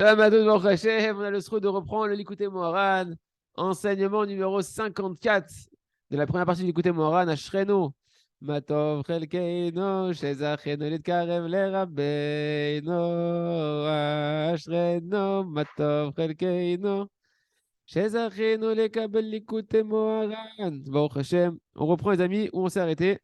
Shalom Adon Baruch Hashem, on a le sroud de reprendre le Likutei Moharan, enseignement numéro 54 de la première partie du Likutei Moharan, Ashreno. Matov Chelkeino, Shezachenu Litkarev Lerabbeinu, Ashreno, Matov Chelkeino, Shezachenu Lekabel Likutei Moharan. Baruch Hashem, on reprend les amis où on s'est arrêté.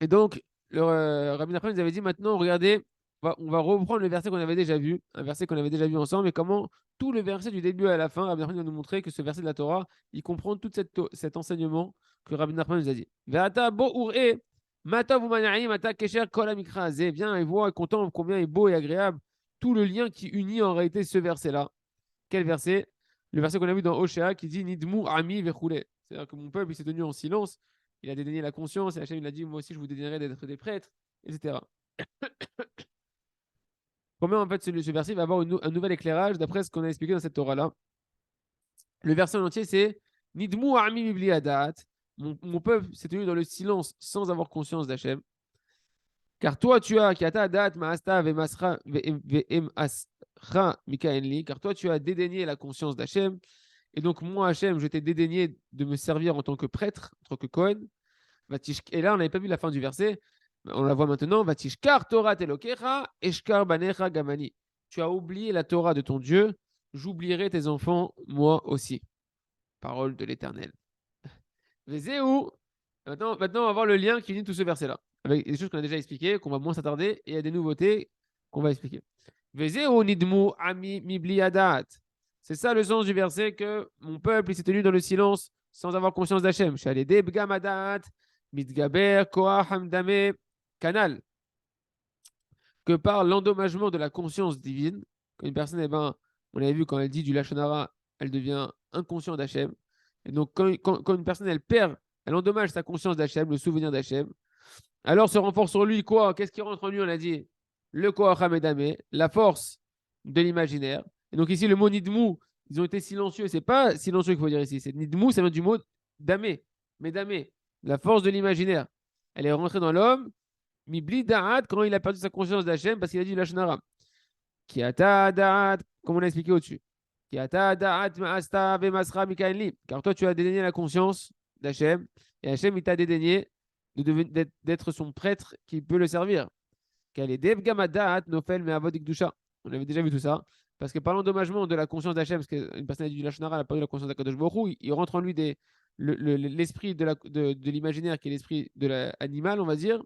Et donc, Rabbi Nachman nous avait dit maintenant, regardez, on va reprendre le verset qu'on avait déjà vu, un verset qu'on avait déjà vu ensemble, et comment tout le verset du début à la fin, Rabbi Nachman va nous montrer que ce verset de la Torah, il comprend tout cet enseignement que Rabbi Nachman nous a dit. Ve'ata bo ur'e, mata v'umana'im, mata kesher kol amikra hazeh. Viens et vois et contemple combien est beau et agréable tout le lien qui unit en réalité ce verset-là. Quel verset? Le verset qu'on a vu dans Oshéa qui dit Nidmu ami vechoulé. C'est-à-dire que mon peuple il s'est tenu en silence, il a dédaigné la conscience, et Hachem il a dit moi aussi je vous dédaignerai d'être des prêtres, etc. Combien en fait ce verset va avoir un nouvel éclairage d'après ce qu'on a expliqué dans cette Torah-là. Le verset en entier c'est Nidmu ami mibli adat. Mon peuple s'est tenu dans le silence sans avoir conscience d'Hachem. Car toi, tu as, car toi, tu as dédaigné la conscience d'Hachem. Et donc, moi, Hachem, je t'ai dédaigné de me servir en tant que prêtre, en tant que Kohen. Et là, on n'avait pas vu la fin du verset. On la voit maintenant. Vatishkar Torah telokecha, eshkar banecha gamani. Tu as oublié la Torah de ton Dieu. J'oublierai tes enfants, moi aussi. Parole de l'Éternel. Vezéou. Maintenant, on va voir le lien qui unit tout ce verset-là. Avec des choses qu'on a déjà expliquées, qu'on va moins s'attarder, et il y a des nouveautés qu'on va expliquer. Vezéou nidmu ami mibli adat. C'est ça le sens du verset que mon peuple s'est tenu dans le silence sans avoir conscience d'Hachem. Shalede bgamadat, mitgaber, koach hamdame, canal. Que par l'endommagement de la conscience divine, quand une personne, eh ben, on avait vu quand elle dit du lachonara, elle devient inconsciente d'Hachem. Et donc, quand une personne, elle perd, elle endommage sa conscience d'Hachem, le souvenir d'Hachem, alors se renforce sur lui quoi? Qu'est-ce qui rentre en lui? On a dit le koach hamedame, la force de l'imaginaire. Et donc, ici, le mot nidmou, ils ont été silencieux. C'est pas silencieux qu'il faut dire ici. C'est nidmou, ça vient du mot damé, medamé, la force de l'imaginaire. Elle est rentrée dans l'homme. Mibli da'at, quand il a perdu sa conscience d'Hachem, parce qu'il a dit lachonara. Ki ata da'at, comme on l'a expliqué au-dessus. Ki ata da'at ma'asta ve'masra mikaenli. Car toi, tu as dédaigné la conscience d'Hachem, et Hachem, il t'a dédaigné d'être son prêtre qui peut le servir. Car les dev gamadat nofel me'avodik dusha. On avait déjà vu tout ça. Parce que par l'endommagement de la conscience d'Hachem, parce qu'une personne a dit du lachonara, elle a perdu la conscience d'Akadosh Baruch Hu, il rentre en lui l'esprit de l'imaginaire qui est l'esprit de l'animal, on va dire.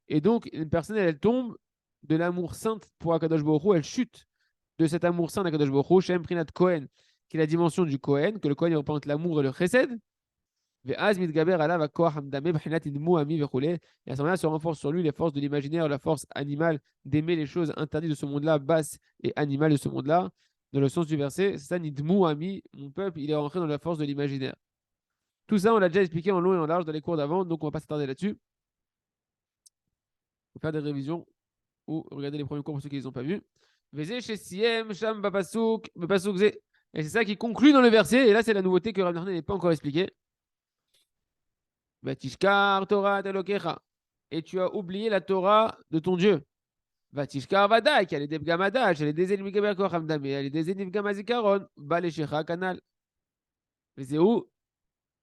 Et donc, une personne, elle tombe de l'amour saint pour Akadosh Baruch Hu, elle chute de cet amour saint d'Akadosh Baruch Hu, Shem Prinat Kohen, qui est la dimension du Kohen, que le Kohen représente l'amour et le chesed. Et à ce moment-là, se renforce sur lui les forces de l'imaginaire, la force animale d'aimer les choses interdites de ce monde-là, basses et animales de ce monde-là. Dans le sens du verset, c'est ça, Nidmu ami, mon peuple, il est rentré dans la force de l'imaginaire. Tout ça, on l'a déjà expliqué en long et en large dans les cours d'avant, donc on ne va pas s'attarder là-dessus. Il faut faire des révisions ou regarder les premiers cours pour ceux qui ne les ont pas vus. Et c'est ça qui conclut dans le verset, et là c'est la nouveauté que Rav Nachman n'est pas encore expliqué. Vatishkar Torah telokecha. Et tu as oublié la Torah de ton Dieu. Vatishkar Vadak, elle est des Gamadash, elle est des ennemis Gaberkohamdame, elle est des ennemis Gamazikaron, Baleshecha Kanal. Vezéou,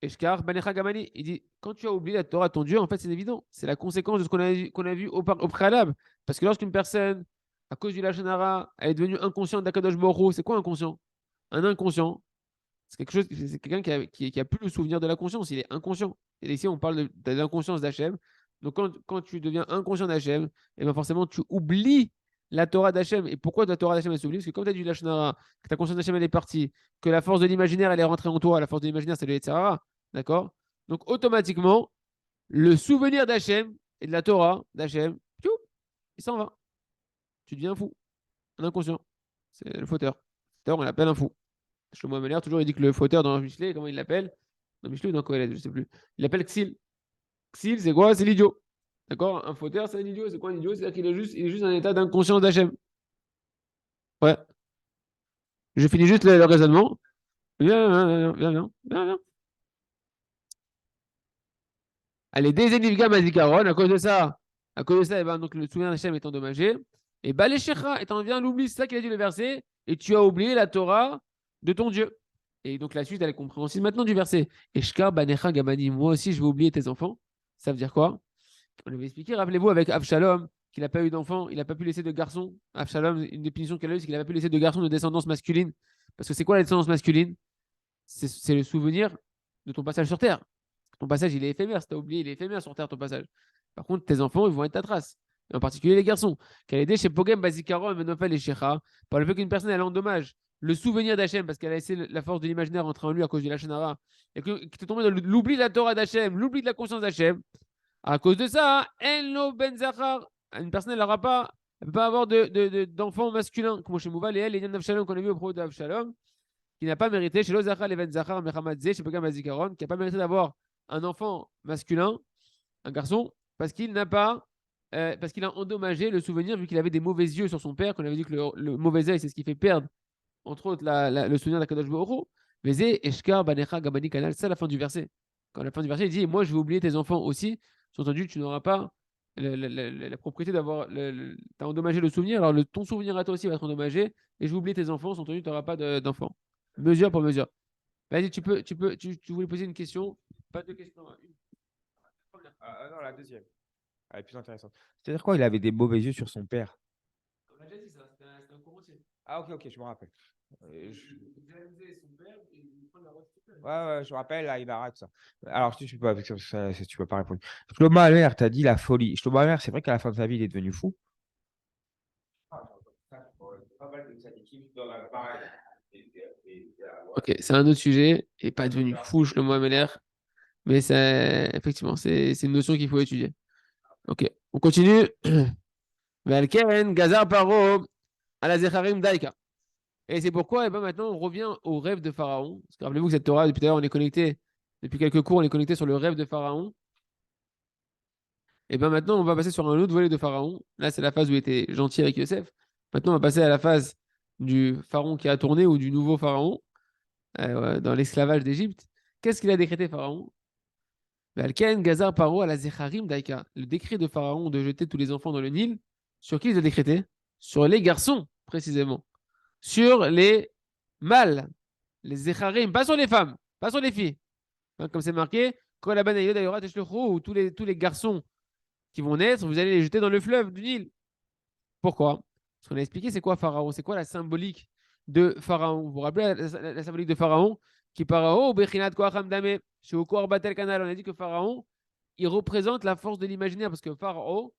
Eshkar Banecha Gamani. Il dit, quand tu as oublié la Torah de ton Dieu, en fait c'est évident. C'est la conséquence de ce qu'on a vu au préalable. Parce que lorsqu'une personne, à cause du Lachonara, elle est devenue inconsciente d'Akadosh Baruch Hu, c'est quoi inconscient? Un inconscient, c'est quelque chose, c'est quelqu'un qui a plus le souvenir de la conscience, il est inconscient. Et ici, on parle de l'inconscience d'Hachem. Donc, quand tu deviens inconscient d'Hachem, et ben forcément, tu oublies la Torah d'Hachem. Et pourquoi la Torah d'Hachem elle s'oublie? Parce que comme tu as du Lachonara, que ta conscience d'Hachem elle est partie, que la force de l'imaginaire elle est rentrée en toi, la force de l'imaginaire c'est le Yetzirara, d'accord? Donc, automatiquement, le souvenir d'Hachem et de la Torah d'Hachem, il s'en va. Tu deviens fou, un inconscient. C'est le fauteur. Le fauteur, on l'appelle un fou. Shlomo Ameler, toujours, il dit que le fauteur dans Michelet, comment il l'appelle? Dans Michelet ou dans Kohelet, je ne sais plus. Il l'appelle Xil. Xil, c'est quoi? C'est l'idiot. D'accord? Un fauteur, c'est un idiot. C'est quoi un idiot? C'est-à-dire qu'il est juste en état d'inconscience d'Hachem. Ouais. Je finis juste le raisonnement. Viens, viens, viens, viens, viens, viens. Allez, des Enivgam Azikaron, à cause de ça, eh ben, donc, le souvenir d'Hachem est endommagé. Et Baléchecha, et t'en viens à l'oubli, c'est ça qu'il a dit le verset, et tu as oublié la Torah de ton Dieu. Et donc la suite, elle est compréhensible maintenant du verset. Et Shkar Banecha Gamani, moi aussi je vais oublier tes enfants. Ça veut dire quoi? On avait expliqué, rappelez-vous, avec Avshalom, qu'il n'a pas eu d'enfant, il n'a pas pu laisser de garçon. Avshalom, une définition qu'elle a eue, c'est qu'il n'a pas pu laisser de garçon de descendance masculine. Parce que c'est quoi la descendance masculine? C'est le souvenir de ton passage sur Terre. Ton passage, il est éphémère. Si tu as oublié, il est éphémère sur Terre, ton passage. Par contre, tes enfants, ils vont être ta trace. Et en particulier les garçons. Qu'elle aidé chez Pogem, Bazikaron, Menofel et Shecha, par le fait qu'une personne, elle endommage le souvenir d'Hachem, parce qu'elle a laissé la force de l'imaginaire entrer en lui à cause du Lachanara, et que tu tombé dans l'oubli de la Torah d'Hachem, l'oubli de la conscience d'Hachem. À cause de ça, Enlo Ben Zachar, une personne, elle n'aura pas, elle peut pas avoir d'enfants masculins, comme chez Mouval et elle, et Yann Avshalom, qu'on a vu au propos d'Avshalom, qui n'a pas mérité, chez Lozachar, les Ben Zachar, Mechamadze, chez Pogam Bazikaron, qui n'a pas mérité d'avoir un enfant masculin, un garçon, parce qu'il n'a pas, parce qu'il a endommagé le souvenir, vu qu'il avait des mauvais yeux sur son père, qu'on avait dit que le mauvais œil, c'est ce qui fait perdre, entre autres, le souvenir d'Akadosh Baruch Hu. Vezé, Eshkar, Banecha, Gabani, Kanal, c'est la fin du verset. Quand la fin du verset, il dit, moi, je vais oublier tes enfants aussi. Sous-entendu, tu n'auras pas la propriété d'avoir, t'as endommagé le souvenir, alors ton souvenir à toi aussi va être endommagé, et je vais oublier tes enfants, sous-entendu, tu n'auras pas d'enfants. Mesure pour mesure. Vas-y, tu voulais poser une question? Pas de question. Non, la deuxième. Elle est plus intéressante. C'est-à-dire quoi? Il avait des mauvais yeux sur son père. On a déjà dit ça, c'était un Corinthiens. Ah, ok, je me rappelle. Il jalousait son père et il prend la robe de son père. Ouais, je me rappelle, là, il arrête ça. Alors, si tu peux pas, tu peux pas répondre. Shlomo Hamer, t'as dit la folie. Shlomo Hamer, c'est vrai qu'à la fin de sa vie, il est devenu fou. Ok, c'est un autre sujet et pas devenu fou, le mot Meller, mais effectivement, c'est une notion qu'il faut étudier. Ok, on continue. Valken, Gazar Paro, Alazecharim Daika. Et c'est pourquoi, et ben maintenant, on revient au rêve de Pharaon. Parce que rappelez-vous que cette Torah, depuis d'ailleurs, on est connecté, depuis quelques cours, on est connecté sur le rêve de Pharaon. Et ben maintenant, on va passer sur un autre volet de Pharaon. Là, c'est la phase où il était gentil avec Yosef. Maintenant, on va passer à la phase du Pharaon qui a tourné ou du nouveau Pharaon dans l'esclavage d'Égypte. Qu'est-ce qu'il a décrété, Pharaon? Valken, Gazar, Paro, Alazecharim Daika. Le décret de Pharaon de jeter tous les enfants dans le Nil, sur qui il a décrété? Sur les garçons, précisément. Sur les mâles, les Zecharim, pas sur les femmes, pas sur les filles. Hein, comme c'est marqué, où tous les garçons qui vont naître, vous allez les jeter dans le fleuve du Nil. Pourquoi? Parce qu'on a expliqué c'est quoi Pharaon, c'est quoi la symbolique de Pharaon. Vous vous rappelez la symbolique de Pharaon qui Pharaon, Bechinat Koacham Dame, chez Okor Batel Canal, on a dit que Pharaon, il représente la force de l'imaginaire parce que Pharaon,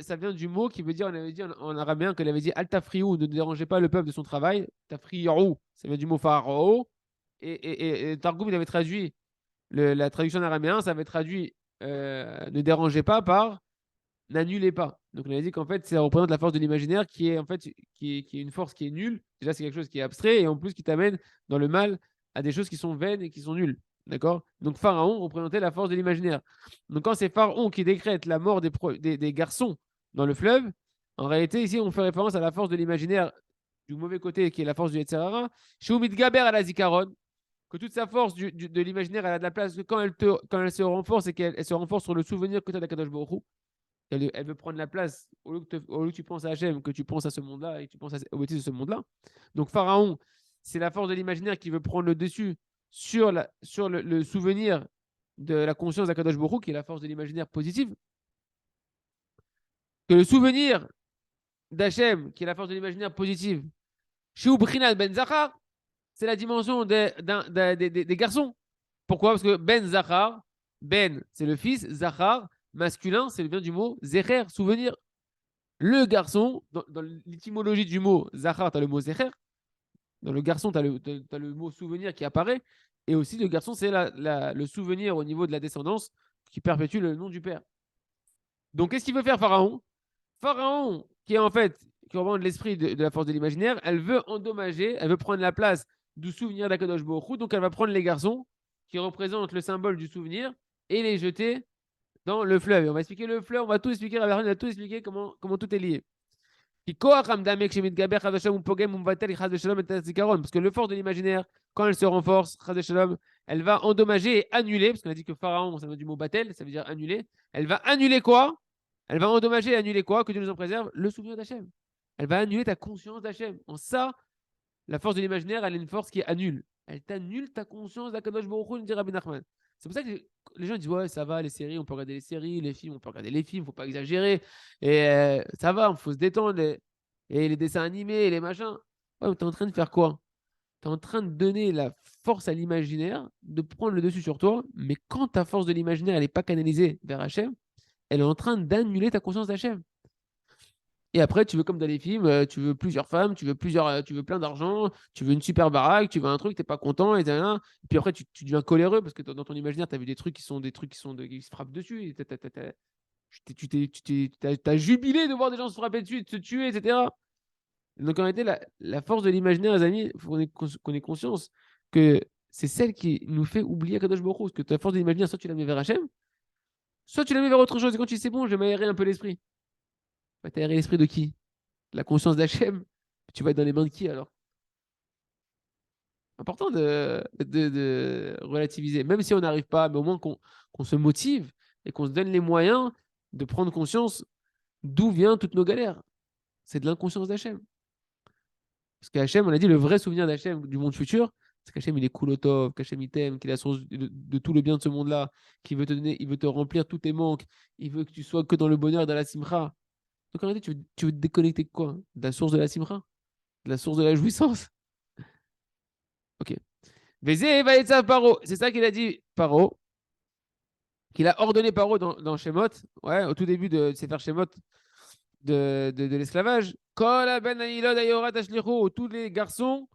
ça vient du mot qui veut dire, on avait dit en arabien qu'il avait dit Altafriou, ne dérangez pas le peuple de son travail. Tafriou, ça vient du mot Pharaon. Et Targum, il avait traduit, la traduction en araméen, ça avait traduit ne dérangez pas par n'annulez pas. Donc on a dit qu'en fait, ça représente la force de l'imaginaire qui est en fait qui est une force qui est nulle. Déjà, c'est quelque chose qui est abstrait et en plus qui t'amène dans le mal à des choses qui sont vaines et qui sont nulles. D'accord? Donc Pharaon représentait la force de l'imaginaire. Donc quand c'est Pharaon qui décrète la mort des garçons dans le fleuve, en réalité, ici, on fait référence à la force de l'imaginaire du mauvais côté qui est la force du Yetzirara. Shumit Gaber à la Zikaron, que toute sa force de l'imaginaire, elle a de la place que quand elle se renforce et qu'elle se renforce sur le souvenir que tu as d'Akadosh Baruch Hu, elle veut prendre la place, au lieu que tu penses à Hachem, que tu penses à ce monde-là et que tu penses aux bêtises de ce monde-là. Donc Pharaon, c'est la force de l'imaginaire qui veut prendre le dessus sur le souvenir de la conscience d'Akadosh Baruch Hu, qui est la force de l'imaginaire positive. Que le souvenir d'Hachem, qui est la force de l'imaginaire positive, chez Ubrinat Ben Zachar, c'est la dimension des garçons. Pourquoi? Parce que Ben Zachar, Ben, c'est le fils, Zachar, masculin, c'est vient du mot Zecher, souvenir. Le garçon, dans l'étymologie du mot Zachar, tu as le mot Zecher. Dans le garçon, tu as, le mot souvenir qui apparaît. Et aussi, le garçon, c'est le souvenir au niveau de la descendance qui perpétue le nom du père. Donc, qu'est-ce qu'il veut faire, Pharaon? Pharaon, qui est en fait, qui reprend de l'esprit de la force de l'imaginaire, elle veut endommager, elle veut prendre la place du souvenir d'Akadosh Baruch Hu. Donc, elle va prendre les garçons qui représentent le symbole du souvenir et les jeter dans le fleuve. Et on va expliquer le fleuve, on va tout expliquer, on va tout expliquer comment tout est lié. Parce que le force de l'imaginaire, quand elle se renforce, elle va endommager et annuler, parce qu'on a dit que Pharaon, ça vient du mot batel, ça veut dire annuler. Elle va annuler quoi? Elle va endommager et annuler quoi? Que Dieu nous en préserve? Le souvenir d'Hachem. Elle va annuler ta conscience d'Hachem. En ça, la force de l'imaginaire, elle est une force qui annule. Elle t'annule ta conscience d'Akadosh Baruch Hu, nous dit Rabbi Nachman. C'est pour ça que les gens disent ouais, ça va, les séries, on peut regarder les séries, les films, on peut regarder les films, faut pas exagérer. Et ça va, il faut se détendre. Et les dessins animés, les machins. Ouais, mais t'es en train de faire quoi? T'es en train de donner la force à l'imaginaire, de prendre le dessus sur toi. Mais quand ta force de l'imaginaire, elle n'est pas canalisée vers Hachem, elle est en train d'annuler ta conscience d'Hachem. Et après, tu veux comme dans les films, tu veux plusieurs femmes, tu veux plein d'argent, tu veux une super baraque, tu veux un truc, t'es pas content, et puis après, tu deviens coléreux parce que dans ton imaginaire, tu as vu qui se frappent dessus. Et t'as jubilé de voir des gens se frapper dessus, de se tuer, etc. Donc en réalité, la force de l'imaginaire, les amis, il faut qu'on ait conscience que c'est celle qui nous fait oublier Kadosh Baruch Hu. Parce que ta force de l'imaginaire, soit tu la mets vers Hachem, soit tu la mets vers autre chose. Et quand tu dis c'est bon, je vais m'aérer un peu l'esprit. Bah, t'as aéré l'esprit de qui? La conscience d'Hachem. Tu vas être dans les mains de qui alors? Important de relativiser. Même si on n'arrive pas, mais au moins qu'on se motive et qu'on se donne les moyens de prendre conscience d'où viennent toutes nos galères. C'est de l'inconscience d'Hachem. Parce qu'Hachem, on a dit, le vrai souvenir d'Hachem du monde futur, c'est qu'Hachem, il est coolotov, qu'Hachem, il t'aime, qu'il est la source de tout le bien de ce monde-là, qu'il veut te donner, il veut te remplir tous tes manques, il veut que tu sois que dans le bonheur, dans la simcha. Donc en réalité, tu veux te déconnecter de quoi? De la source de la simcha? De la source de la jouissance? Ok. Vézé va être Paro. C'est ça qu'il a dit, Paro, qu'il a ordonné Paro dans Shemot, ouais, au tout début de Sefer Shemot de l'esclavage. Kol ben Anilod Ayorat Ashlichu, tous les garçons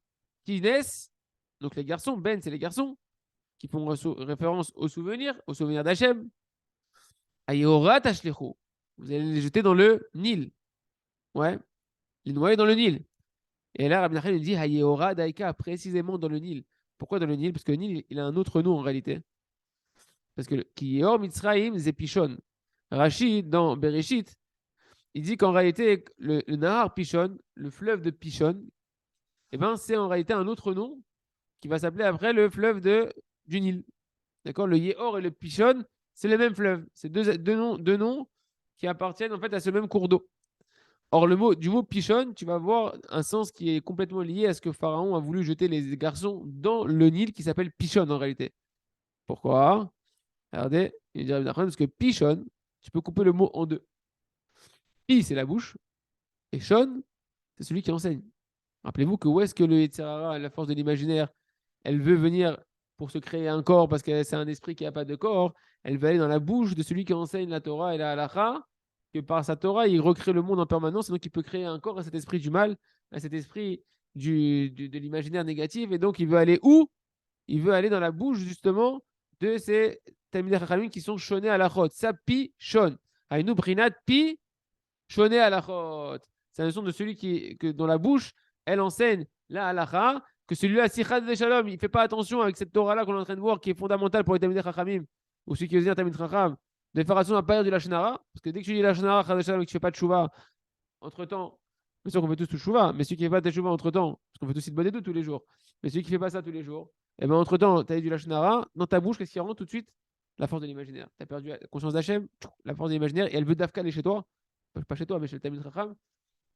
qui naissent, donc les garçons, Ben, c'est les garçons qui font référence au souvenir d'Hachem. Ayorat Ashlichu, vous allez les jeter dans le Nil, ouais, les noyer dans le Nil. Et là, Rabbi Nachman dit Hayehora Daika, précisément dans le Nil. Pourquoi dans le Nil? Parce que le Nil, il a un autre nom en réalité. Parce que Kiyor Mitzraim Zepishon. Rachid, dans Bereshit, il dit qu'en réalité, le Nahar Pishon, le fleuve de Pishon, eh ben, c'est en réalité un autre nom qui va s'appeler après le fleuve du Nil. D'accord? Le Yehor et le Pishon, c'est le même fleuve. C'est deux noms qui appartiennent en fait à ce même cours d'eau. Or, du mot Pishon, tu vas voir un sens qui est complètement lié à ce que Pharaon a voulu jeter les garçons dans le Nil qui s'appelle Pishon en réalité. Pourquoi? Regardez, il dit parce que Pishon, tu peux couper le mot en deux. Pi, c'est la bouche, et Shon, c'est celui qui enseigne. Rappelez-vous que où est-ce que le Yetzirara, la force de l'imaginaire, elle veut venir pour se créer un corps parce que c'est un esprit qui n'a pas de corps. Elle veut aller dans la bouche de celui qui enseigne la Torah et la halakha, que par sa Torah, il recrée le monde en permanence et donc il peut créer un corps à cet esprit du mal, à cet esprit de l'imaginaire négatif. Et donc il veut aller où? Il veut aller dans la bouche justement de ces Talmidei Chachamim qui sont shonés à la chod. Ça, pi, shon. Aïnou brinat, pi, shoné à la chod. C'est la notion de celui que dans la bouche, elle enseigne la halakha, que celui-là, sichad de shalom, il ne fait pas attention avec cette Torah-là qu'on est en train de voir, qui est fondamentale pour les Talmidei Chachamim, ou celui qui veut dire Talmid Chacham, de faire attention à ne pas dire du Lashon Hara, parce que dès que tu dis Lashon Hara, chad de shalom, et que tu ne fais pas de chouva, entre-temps, bien sûr qu'on fait tous tout chouva, mais celui qui ne fait pas de chouva entre-temps, parce qu'on fait aussi de bonne et tous les jours, mais celui qui ne fait pas ça tous les jours, et bien entre-temps, tu as dit du Lashon Hara, dans ta bouche, qu'est-ce qui rentre tout de suite? La force de l'imaginaire. Tu as perdu la conscience d'Hachem, la force de l'imaginaire, et elle veut d'Afka aller chez toi, pas chez toi, mais chez le Talmid Chacham,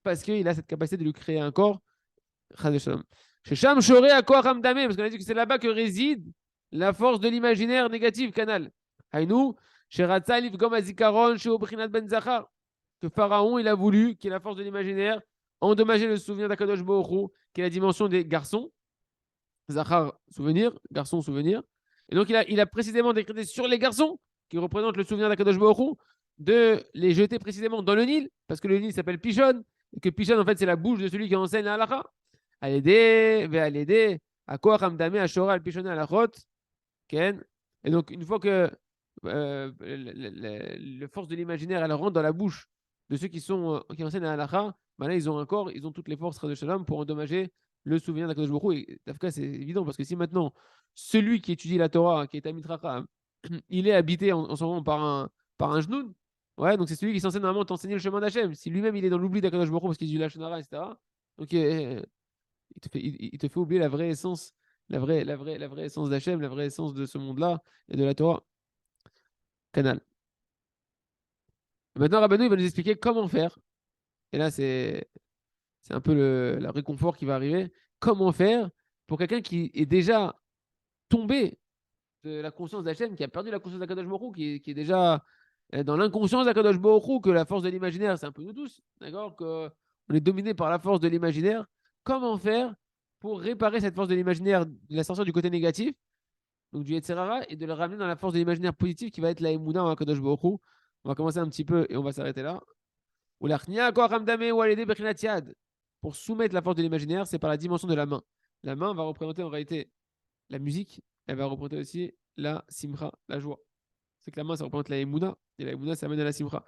parce qu'il a cette capacité de lui créer un corps. Chez Sham Shoré à quoi Ramdame, parce qu'on a dit que c'est là-bas que réside la force de l'imaginaire négatif, canal. Haïnou, chez Ratzalif Gom Azikaron, chez Obrinat Ben Zachar, que Pharaon, il a voulu, qui est la force de l'imaginaire, endommager le souvenir d'Akadosh Baruch qui est la dimension des garçons. Zachar, souvenir, garçon, souvenir. Et donc, il a précisément décrété sur les garçons, qui représentent le souvenir d'Akadosh Baruch de les jeter précisément dans le Nil, parce que le Nil s'appelle Pishon, et que Pishon, en fait, c'est la bouche de celui qui enseigne la halakha. À l'aider, à quoi Ramdame, à Shora, al Pishon, à la Chot, Ken. Et donc, une fois que la force de l'imaginaire, elle rentre dans la bouche de ceux qui enseignent la halakha, ben là, ils ont un corps, ils ont toutes les forces de Shalom pour endommager le souvenir d'Akadosh Baruch Hu. Et Dafka, c'est évident, parce que si maintenant, celui qui étudie la Torah, qui est Talmid Chacham, il est habité en ce moment par un genoun, ouais, donc c'est celui qui est censé normalement t'enseigner le chemin d'Hachem. Si lui-même, il est dans l'oubli d'Akadosh Baruch Hu parce qu'il dit la Shonara, etc., donc il te fait oublier la vraie essence, la vraie essence d'Hachem, la vraie essence de ce monde-là et de la Torah. Canal. Et maintenant, Rabbeinu, il va nous expliquer comment faire. Et là, c'est c'est un peu le réconfort qui va arriver. Comment faire pour quelqu'un qui est déjà tombé de la conscience d'Hachem, qui a perdu la conscience d'Akadosh Baruch Hu, qui est déjà dans l'inconscience d'Akadosh Baruch Hu, que la force de l'imaginaire, c'est un peu nous tous, d'accord? Qu'on est dominé par la force de l'imaginaire. Comment faire pour réparer cette force de l'imaginaire, de la sortir du côté négatif, donc du Yetzirara, et de le ramener dans la force de l'imaginaire positif qui va être la Emouna en Akadosh Baruch Hu. On va commencer un petit peu et on va s'arrêter là. Ou l'Achnia, Koach Hamdame, ou Alédé Bechinat Yad. Pour soumettre la force de l'imaginaire, c'est par la dimension de la main. La main va représenter en réalité la musique, elle va représenter aussi la simcha, la joie. C'est que la main, ça représente la emuna, et la emuna, ça amène à la simcha.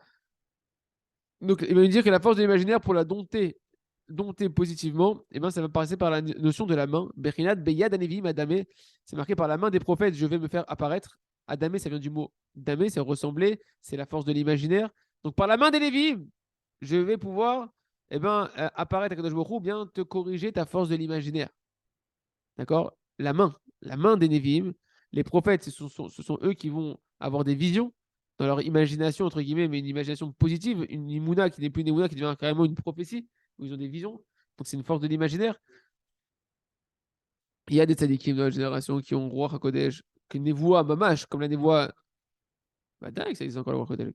Donc, il va nous dire que la force de l'imaginaire, pour la dompter positivement, eh ben, ça va passer par la notion de la main. Bechinat, beyad, anevim, adame. C'est marqué par la main des prophètes, je vais me faire apparaître. Adame, ça vient du mot dame, c'est ressembler, c'est la force de l'imaginaire. Donc, par la main des Lévim, je vais pouvoir apparaître à Kadosh Baruch Hu, bien te corriger ta force de l'imaginaire. D'accord? La main des Nevi'im. Les prophètes, ce sont eux qui vont avoir des visions dans leur imagination, entre guillemets, mais une imagination positive, une imuna qui n'est plus une imuna, qui devient carrément une prophétie, où ils ont des visions. Donc c'est une force de l'imaginaire. Il y a des tzadikim de la génération qui ont roi HaKodesh, qui névoient mamash, comme la névoie. Bah dingue, ça existe encore le roi HaKodesh.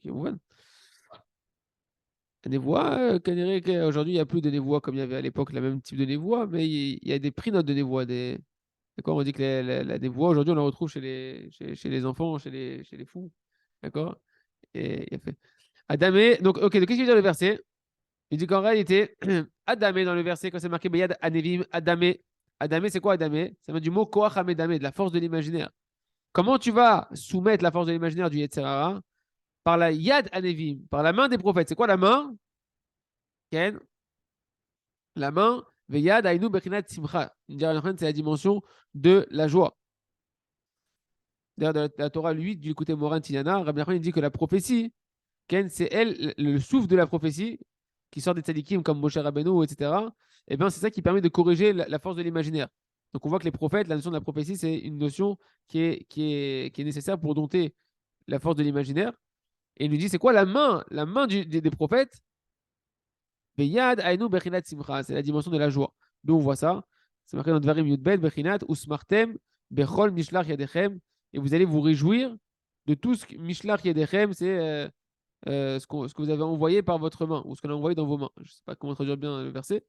La névoie, aujourd'hui, il n'y a plus de névoie comme il y avait à l'époque, le même type de névoie, mais il y a des prix notes de névoie, D'accord? On dit que la névoie, aujourd'hui, on la retrouve chez les enfants, chez les fous. D'accord? Et il a fait. Adamé, donc, ok, donc qu'est-ce qu'il veut dire le verset? Il dit qu'en réalité, Adamé dans le verset, quand c'est marqué Bayad Anevim, Adamé. Adamé, c'est quoi Adamé? Ça vient du mot Koach Hamedamé, de la force de l'imaginaire. Comment tu vas soumettre la force de l'imaginaire du Yetzirara? Par la Yad Anevim, par la main des prophètes. C'est quoi la main? Ken? La main, Veyad Ainu Bechinat Simcha. C'est la dimension de la joie. D'ailleurs, dans la Torah, lui, du côté Moran Tinana, Rabbi Nachman, il dit que la prophétie, Ken, c'est elle, le souffle de la prophétie, qui sort des tzadikim comme Moshe Rabbeinu, etc. Et bien, c'est ça qui permet de corriger la force de l'imaginaire. Donc, on voit que les prophètes, la notion de la prophétie, c'est une notion qui est nécessaire pour dompter la force de l'imaginaire. Et il nous dit, c'est quoi la main? La main des prophètes? Beyad Ainu Bechinat Simcha, c'est la dimension de la joie. D'où on voit ça. C'est marqué dans Dvarim Yudbet, Bechinat, Usmartem, Bechol Mishlach Yadechem. Et vous allez vous réjouir de tout ce que Mishlach Yadechem, c'est ce que vous avez envoyé par votre main, ou ce qu'on a envoyé dans vos mains. Je ne sais pas comment traduire bien le verset.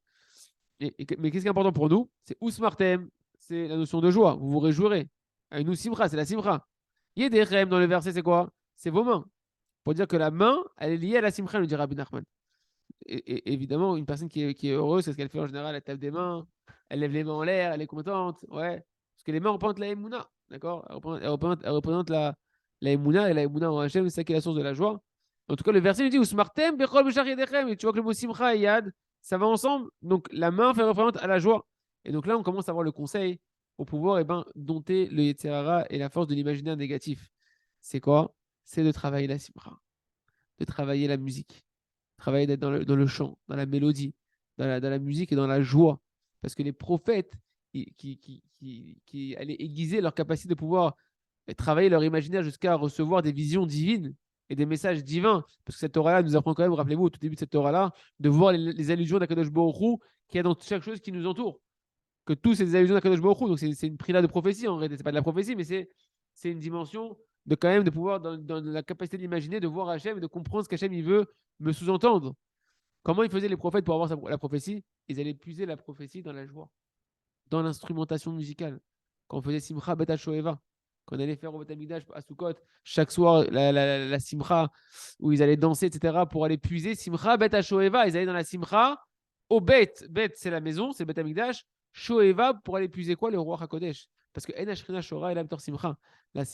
Mais qu'est-ce qui est important pour nous? C'est Usmartem, c'est la notion de joie. Vous vous réjouirez. Ainu Simcha, c'est la Simcha. Yadechem, dans le verset, c'est quoi? C'est vos mains. Pour dire que la main, elle est liée à la Simcha, nous dit Rabbi Nachman. Et évidemment, une personne qui est heureuse, c'est ce qu'elle fait en général, elle tape des mains, elle lève les mains en l'air, elle est contente, ouais. Parce que les mains représentent la Emouna, d'accord? Elle représente la Emouna, et la Emouna en Hachem, c'est ça qui est la source de la joie. En tout cas, le verset nous dit Usmartem, Bechol, Beshach Yedechem. Et tu vois que le mot Simcha et Yad, ça va ensemble. Donc la main fait représente à la joie. Et donc là, on commence à avoir le conseil pour pouvoir dompter le Yetzirara et la force de l'imaginaire négatif. C'est quoi? C'est de travailler la Simcha, de travailler la musique, travailler d'être dans le chant, dans la mélodie, dans la musique et dans la joie. Parce que les prophètes qui allaient aiguiser leur capacité de pouvoir travailler leur imaginaire jusqu'à recevoir des visions divines et des messages divins. Parce que cette Torah-là nous apprend quand même, rappelez-vous, au tout début de cette Torah-là, de voir les allusions d'Akadosh Baruch Hu qu'il y a dans chaque chose qui nous entoure. Que tous ces allusions d'Akadosh Baruch Hu, donc c'est une prila de prophétie en réalité, c'est pas de la prophétie, mais c'est une dimension de quand même de pouvoir, dans la capacité d'imaginer, de voir Hachem et de comprendre ce qu'Hachem il veut me sous-entendre. Comment ils faisaient les prophètes pour avoir la prophétie? Ils allaient puiser la prophétie dans la joie, dans l'instrumentation musicale. Quand on faisait Simcha Bet HaShoeva, quand on allait faire au Bet Hamikdash à Sukkot, chaque soir, la Simcha, où ils allaient danser, etc., pour aller puiser Simcha Bet HaShoeva. Ils allaient dans la Simcha, au Bet. Bet, c'est la maison, c'est Bet Hamikdash. Shoeva, pour aller puiser quoi? Le roi HaKodesh. Parce que En Ashrina Shora et l'Amtor Simcha. La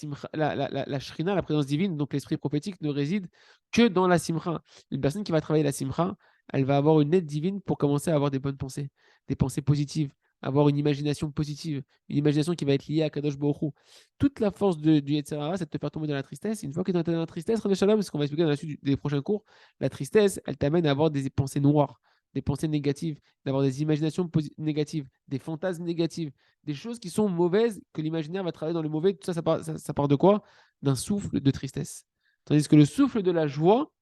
Shrina, la présence divine, donc l'esprit prophétique, ne réside que dans la Simcha. Une personne qui va travailler la Simcha, elle va avoir une aide divine pour commencer à avoir des bonnes pensées, des pensées positives, avoir une imagination positive, une imagination qui va être liée à Kadosh Baruch Hu. Toute la force du Yetzirara, c'est de te faire tomber dans la tristesse. Une fois que tu es dans la tristesse, Shalom, ce qu'on va expliquer dans la suite des prochains cours, la tristesse, elle t'amène à avoir des pensées noires, des pensées négatives, d'avoir des imaginations négatives, des fantasmes négatifs, des choses qui sont mauvaises, que l'imaginaire va travailler dans le mauvais. Tout ça, ça part de quoi? D'un souffle de tristesse. Tandis que le souffle de la joie,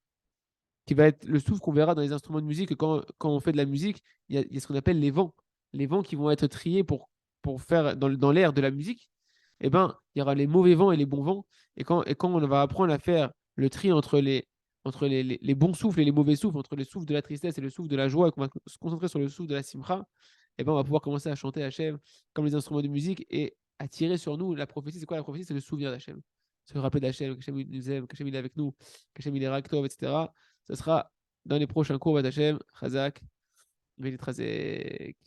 qui va être le souffle qu'on verra dans les instruments de musique. Quand on fait de la musique, il y a ce qu'on appelle les vents. Les vents qui vont être triés pour faire dans l'air de la musique. Eh ben, il y aura les mauvais vents et les bons vents. Et quand on va apprendre à faire le tri entre les bons souffles et les mauvais souffles, entre le souffle de la tristesse et le souffle de la joie, et qu'on va se concentrer sur le souffle de la simcha, eh ben, on va pouvoir commencer à chanter Hachem comme les instruments de musique et attirer sur nous la prophétie. C'est quoi la prophétie? C'est le souvenir d'Hachem. Se rappeler d'Hachem, qu'Hachem il nous aime, qu'Hachem il est avec nous, qu'Hachem il est Raktov, etc. Ce sera dans les prochains cours d'Hachem, Chazak, Velit Razek.